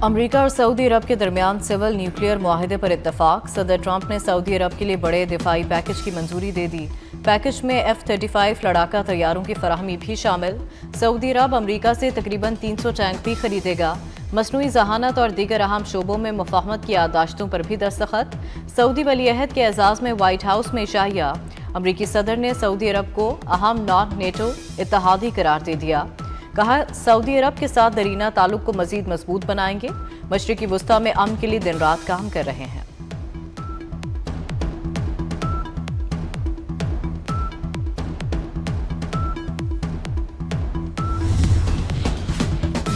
امریکہ اور سعودی عرب کے درمیان سول نیوکلیئر معاہدے پر اتفاق۔ صدر ٹرمپ نے سعودی عرب کے لیے بڑے دفاعی پیکج کی منظوری دے دی۔ پیکج میں F-35 لڑاکا طیاروں کی فراہمی بھی شامل۔ سعودی عرب امریکہ سے تقریباً 300 ٹینک بھی خریدے گا۔ مصنوعی ذہانت اور دیگر اہم شعبوں میں مفاہمت کی یادداشتوں پر بھی دستخط۔ سعودی ولی عہد کے اعزاز میں وائٹ ہاؤس میں عشائیہ۔ امریکی صدر نے سعودی عرب کو اہم نان نیٹو اتحادی قرار دے دیا۔ کہا سعودی عرب کے ساتھ دیرینہ تعلق کو مزید مضبوط بنائیں گے۔ مشرقی وسطی میں امن کے لیے دن رات کام کر رہے ہیں۔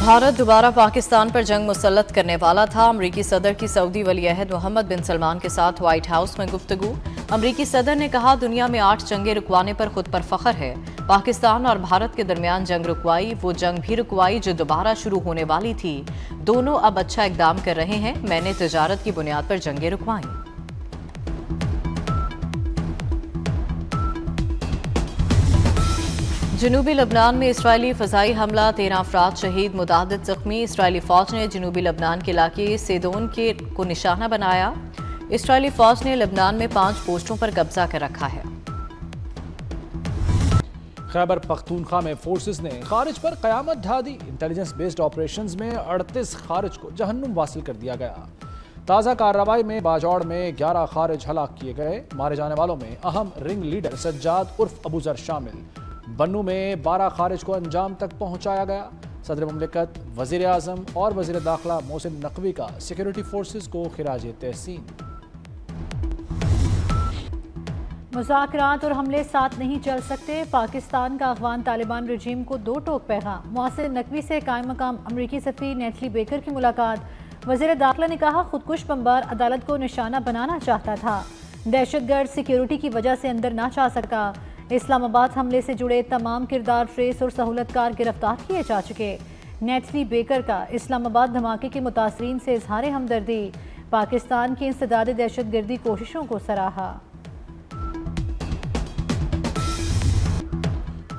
بھارت دوبارہ پاکستان پر جنگ مسلط کرنے والا تھا۔ امریکی صدر کی سعودی ولی عہد محمد بن سلمان کے ساتھ وائٹ ہاؤس میں گفتگو۔ امریکی صدر نے کہا دنیا میں 8 جنگیں رکوانے پر خود پر فخر ہے۔ پاکستان اور بھارت کے درمیان جنگ رکوائی، وہ جنگ بھی رکوائی جو دوبارہ شروع ہونے والی تھی۔ دونوں اب اچھا اقدام کر رہے ہیں۔ میں نے تجارت کی بنیاد پر جنگیں رکوائیں۔ جنوبی لبنان میں اسرائیلی فضائی حملہ، 13 افراد شہید، متعدد زخمی۔ اسرائیلی فوج نے جنوبی لبنان کے علاقے سیدون کو نشانہ بنایا۔ اسرائیلی فوج نے لبنان میں 5 پوسٹوں پر قبضہ کر رکھا ہے۔ خیبر پختونخوا میں فورسز نے خارج پر قیامت ڈھا دی۔ انٹیلیجنس بیسڈ آپریشنز میں 38 خارج کو جہنم واصل کر دیا گیا۔ تازہ کارروائی میں باجوڑ میں 11 خارج ہلاک کیے گئے۔ مارے جانے والوں میں اہم رنگ لیڈر سجاد عرف ابو ذر شامل۔ بنو میں 12 خارج کو انجام تک پہنچایا گیا۔ صدر مملکت، وزیر اعظم اور وزیر داخلہ محسن نقوی کا سیکورٹی فورسز کو خراج تحسین۔ مذاکرات اور حملے ساتھ نہیں چل سکتے، پاکستان کا افغان طالبان رجیم کو 2 ٹوک پیغام۔ محسن نقوی سے قائم مقام امریکی سفیر نیتلی بیکر کی ملاقات۔ وزیر داخلہ نے کہا خودکش بمبار عدالت کو نشانہ بنانا چاہتا تھا، دہشت گرد سیکیورٹی کی وجہ سے اندر نہ جا سکا۔ اسلام آباد حملے سے جڑے تمام کردار ٹریس اور سہولت کار گرفتار کیے جا چکے۔ نیتلی بیکر کا اسلام آباد دھماکے کے متاثرین سے اظہار ہمدردی، پاکستان کی انسداد دہشت گردی کوششوں کو سراہا۔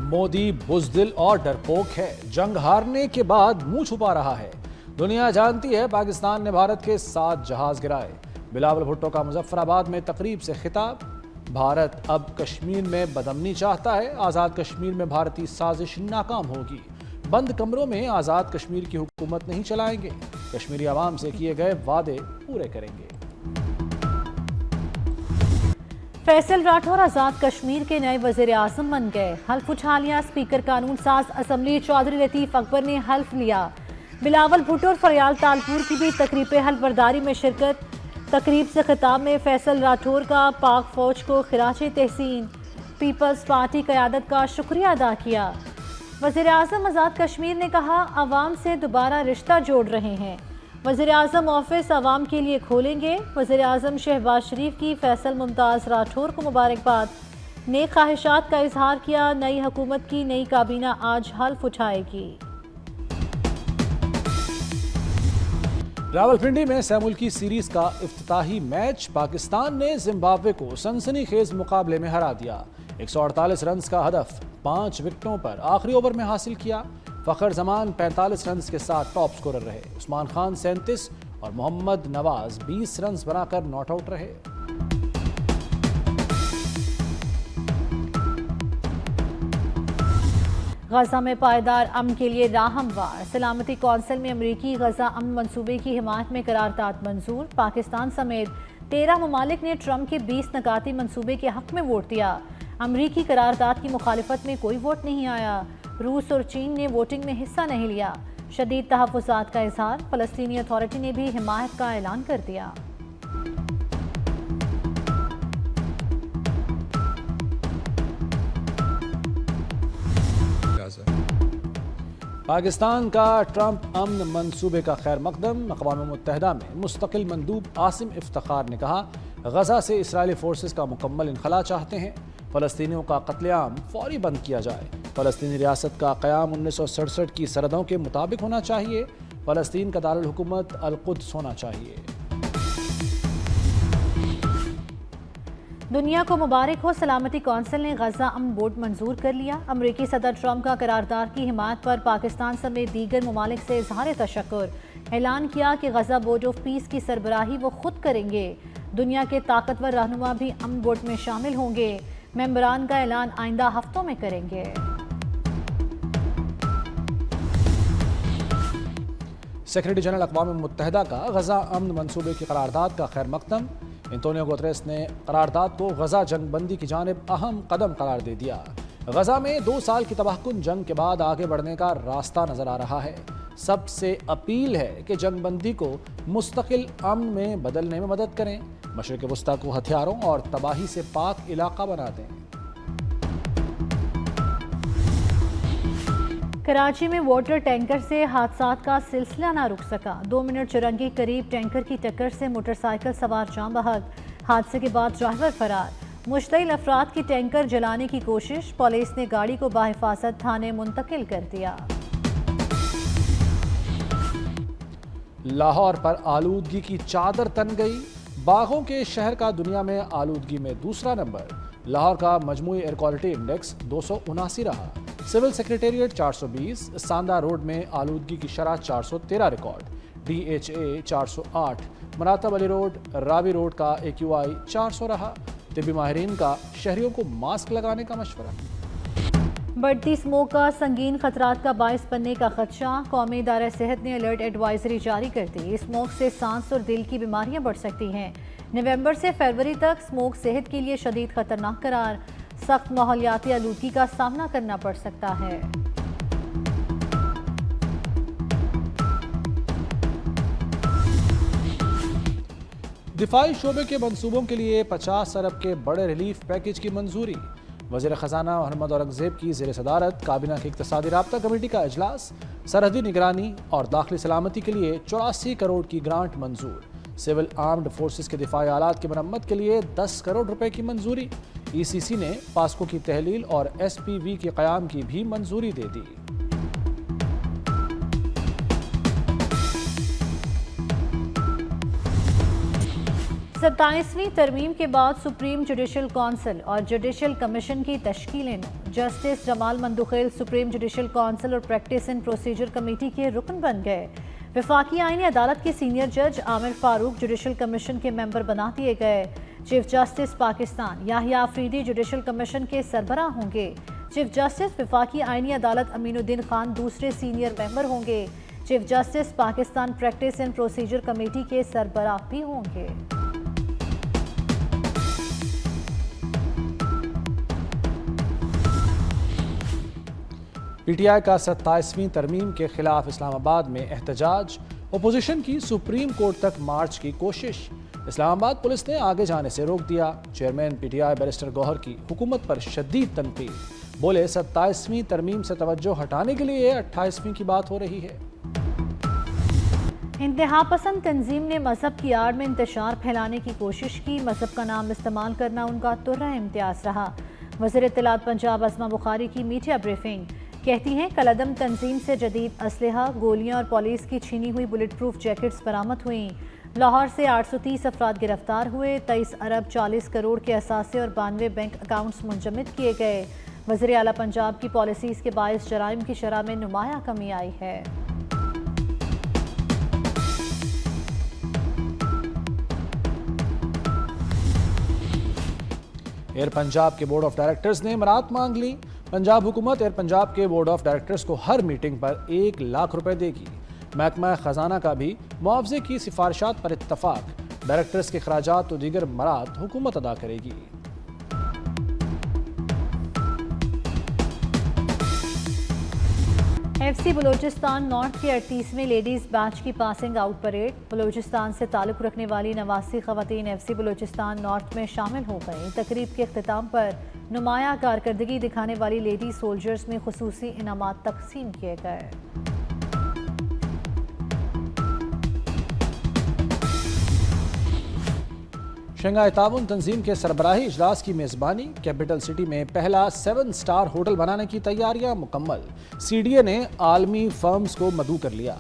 مودی بزدل اور ڈرپوک ہے، جنگ ہارنے کے بعد منہ چھپا رہا ہے۔ دنیا جانتی ہے پاکستان نے بھارت کے 7 جہاز گرائے۔ بلاول بھٹو کا مظفر آباد میں تقریب سے خطاب۔ بھارت اب کشمیر میں بدامنی چاہتا ہے، آزاد کشمیر میں بھارتی سازش ناکام ہوگی۔ بند کمروں میں آزاد کشمیر کی حکومت نہیں چلائیں گے، کشمیری عوام سے کیے گئے وعدے پورے کریں گے۔ فیصل راٹھور آزاد کشمیر کے نئے وزیر اعظم بن گئے۔ حلف اٹھا لیا۔ اسپیکر قانون ساز اسمبلی چودھری لطیف اکبر نے حلف لیا۔ بلاول بھٹو اور فریال تالپور کی بھی تقریب حلف برداری میں شرکت۔ تقریب سے خطاب میں فیصل راٹھور کا پاک فوج کو خراج تحسین، پیپلز پارٹی قیادت کا شکریہ ادا کیا۔ وزیر اعظم آزاد کشمیر نے کہا عوام سے دوبارہ رشتہ جوڑ رہے ہیں، وزیر اعظم آفس عوام کے لیے کھولیں گے۔ وزیر اعظم شہباز شریف کی فیصل ممتاز راٹھور کو مبارکباد، نیک خواہشات کا اظہار کیا۔ نئی حکومت کی نئی کابینہ آج حلف اٹھائے گی۔ راولپنڈی میں سہ ملکی سیریز کا افتتاحی میچ، پاکستان نے زمبابوے کو سنسنی خیز مقابلے میں ہرا دیا۔ 148 رنز کا ہدف 5 وکٹوں پر آخری اوور میں حاصل کیا۔ فخر زمان 45 رنز کے ساتھ ٹاپ سکورر رہے۔ عثمان خان 37 اور محمد نواز 20 رنز بنا کر ناٹ آؤٹ رہے۔ غزہ میں پائیدار امن کے لیے راہ ہموار، سلامتی کونسل میں امریکی غزہ امن منصوبے کی حمایت میں قرارداد منظور۔ پاکستان سمیت 13 ممالک نے ٹرمپ کے 20 نکاتی منصوبے کے حق میں ووٹ دیا۔ امریکی قرارداد کی مخالفت میں کوئی ووٹ نہیں آیا۔ روس اور چین نے ووٹنگ میں حصہ نہیں لیا۔ شدید تحفظات کا اظہار، فلسطینی اتھارٹی نے بھی حمایت کا اعلان کر دیا۔ پاکستان کا ٹرمپ امن منصوبے کا خیر مقدم۔ اقوام متحدہ میں مستقل مندوب عاصم افتخار نے کہا غزہ سے اسرائیلی فورسز کا مکمل انخلاء چاہتے ہیں، فلسطینیوں کا قتل عام فوری بند کیا جائے، فلسطینی ریاست کا قیام 1967 کی سرحدوں کے مطابق ہونا چاہیے، فلسطین کا دارالحکومت القدس ہونا چاہیے۔ دنیا کو مبارک ہو، سلامتی کونسل نے غزہ امن بورڈ منظور کر لیا۔ امریکی صدر ٹرمپ کا قرارداد کی حمایت پر پاکستان سمیت دیگر ممالک سے اظہار تشکر۔ اعلان کیا کہ غزہ بورڈ آف پیس کی سربراہی وہ خود کریں گے۔ دنیا کے طاقتور رہنما بھی امن بورڈ میں شامل ہوں گے۔ ممبران کا اعلان آئندہ ہفتوں میں کریں گے۔ سیکریٹری جنرل اقوام متحدہ کا غزہ امن منصوبے کی قرارداد کا خیر مقدم۔ انتونیو گوتریس نے قرارداد کو غزہ جنگ بندی کی جانب اہم قدم قرار دے دیا۔ غزہ میں 2 سال کی تباہ کن جنگ کے بعد آگے بڑھنے کا راستہ نظر آ رہا ہے۔ سب سے اپیل ہے کہ جنگ بندی کو مستقل امن میں بدلنے میں مدد کریں، مشرق وسطیٰ کو ہتھیاروں اور تباہی سے پاک علاقہ بنا دیں۔ کراچی میں واٹر ٹینکر سے حادثات کا سلسلہ نہ رک سکا۔ 2 منٹ چرنگی قریب ٹینکر کی ٹکر سے موٹر سائیکل سوار جاں بحق۔ حادثے کے بعد ڈرائیور فرار۔ مشتعل افراد کی ٹینکر جلانے کی کوشش، پولیس نے گاڑی کو بحفاظت تھانے منتقل کر دیا۔ لاہور پر آلودگی کی چادر تن گئی۔ باغوں کے شہر کا دنیا میں آلودگی میں دوسرا نمبر۔ لاہور کا مجموعی ایئر کوالٹی انڈیکس 279 رہا۔ سول سیکریٹریٹ 420، ساندہ روڈ میں آلودگی کی شرح 413 ریکارڈ، ڈی ایچ اے 408، مراتب علی روڈ، راوی روڈ کا AQI 400 رہا۔ طبی ماہرین کا شہریوں کو ماسک لگانے کا مشورہ۔ بڑھتی اسموک کا سنگین خطرات کا باعث بننے کا خدشہ، قومی ادارہ صحت نے الرٹ ایڈوائزری جاری کر دی۔ اسموک سے سانس اور دل کی بیماریاں بڑھ سکتی ہیں۔ نومبر سے فروری تک اسموک صحت کے لیے شدید خطرناک قرار، سخت ماحولیاتی آلودگی کا سامنا کرنا پڑ سکتا ہے۔ دفاعی شعبے کے منصوبوں کے لیے 50 ارب کے بڑے ریلیف پیکج کی منظوری۔ وزیر خزانہ محمد اورنگزیب کی زیر صدارت کابینہ کی اقتصادی رابطہ کمیٹی کا اجلاس۔ سرحدی نگرانی اور داخلی سلامتی کے لیے 84 کروڑ کی گرانٹ منظور۔ سول آرمڈ فورسز کے دفاعی آلات کی مرمت کے لیے 10 کروڑ روپے کی منظوری۔ ECC نے پاسکو کی تحلیل اور SPV کے قیام کی بھی منظوری دے دی۔ ستائیسویں ترمیم کے بعد سپریم جوڈیشل کونسل اور جوڈیشل کمیشن کی تشکیلیں۔ جسٹس جمال مندوخیل سپریم جوڈیشل کونسل اور پریکٹس اینڈ پروسیجر کمیٹی کے رکن بن گئے۔ وفاقی آئینی عدالت کے سینئر جج عامر فاروق جوڈیشل کمیشن کے ممبر بنا دیے گئے۔ چیف جسٹس پاکستان یحییٰ آفریدی جوڈیشل کمیشن کے سربراہ ہوں گے۔ چیف جسٹس وفاقی آئینی عدالت امین الدین خان دوسرے سینئر ممبر ہوں گے۔ Chief justice Pakistan practice and procedure committee کے سربراہ بھی ہوں گے۔ PTI کا 27ویں ترمیم کے خلاف اسلام آباد میں احتجاج، اپوزیشن کی سپریم کورٹ تک مارچ کی کوشش۔ اسلام آباد پولیس نے آگے جانے سے روک دیا۔ چیئرمین PTI بیرسٹر گوہر کی حکومت پر شدید تنقید، بولے 27ویں ترمیم سے توجہ ہٹانے کے لیے 28ویں کی بات ہو رہی ہے۔ انتہا پسند تنظیم نے مذہب کی آڑ میں انتشار پھیلانے کی کوشش کی۔ مذہب کا نام استعمال کرنا ان کا ترہ امتیاز رہا۔ وزیر اطلاعات پنجاب عظمہ بخاری کی میڈیا بریفنگ، کہتی ہیں کالعدم تنظیم سے جدید اسلحہ، گولیاں اور پولیس کی چھینی ہوئی بلٹ پروف جیکٹس برآمد ہوئیں۔ لاہور سے 830 افراد گرفتار ہوئے۔ 23 ارب 40 کروڑ کے اثاثے اور 92 بینک اکاؤنٹس منجمد کیے گئے۔ وزیر اعلیٰ پنجاب کی پالیسیز کے باعث جرائم کی شرح میں نمایاں کمی آئی ہے۔ ایئر پنجاب کے بورڈ آف ڈائریکٹرز نے برات مانگ لی۔ پنجاب حکومت ایئر پنجاب کے بورڈ آف ڈائریکٹرز کو ہر میٹنگ پر 1 لاکھ روپے دے گی۔ محکمہ خزانہ کا بھی معاوضے کی سفارشات پر اتفاق۔ ڈائریکٹرز کے اخراجات و دیگر مراد حکومت ادا کرے گی۔ FC بلوچستان نارتھ کے 38ویں لیڈیز بیچ کی پاسنگ آؤٹ پریڈ۔ بلوچستان سے تعلق رکھنے والی 89 خواتین FC بلوچستان نارتھ میں شامل ہو گئیں۔ تقریب کے اختتام پر نمایاں کارکردگی دکھانے والی لیڈی سولجرز میں خصوصی انعامات تقسیم کیے گئے۔ شنگھائی تعاون تنظیم کے سربراہی اجلاس کی میزبانی۔ کیپٹل سٹی میں پہلا 7 سٹار ہوٹل بنانے کی تیاریاں مکمل۔ CDA نے عالمی فرمز کو مدعو کر لیا۔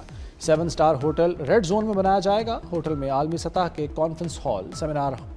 7 سٹار ہوٹل ریڈ زون میں بنایا جائے گا۔ ہوٹل میں عالمی سطح کے کانفرنس ہال، سیمینار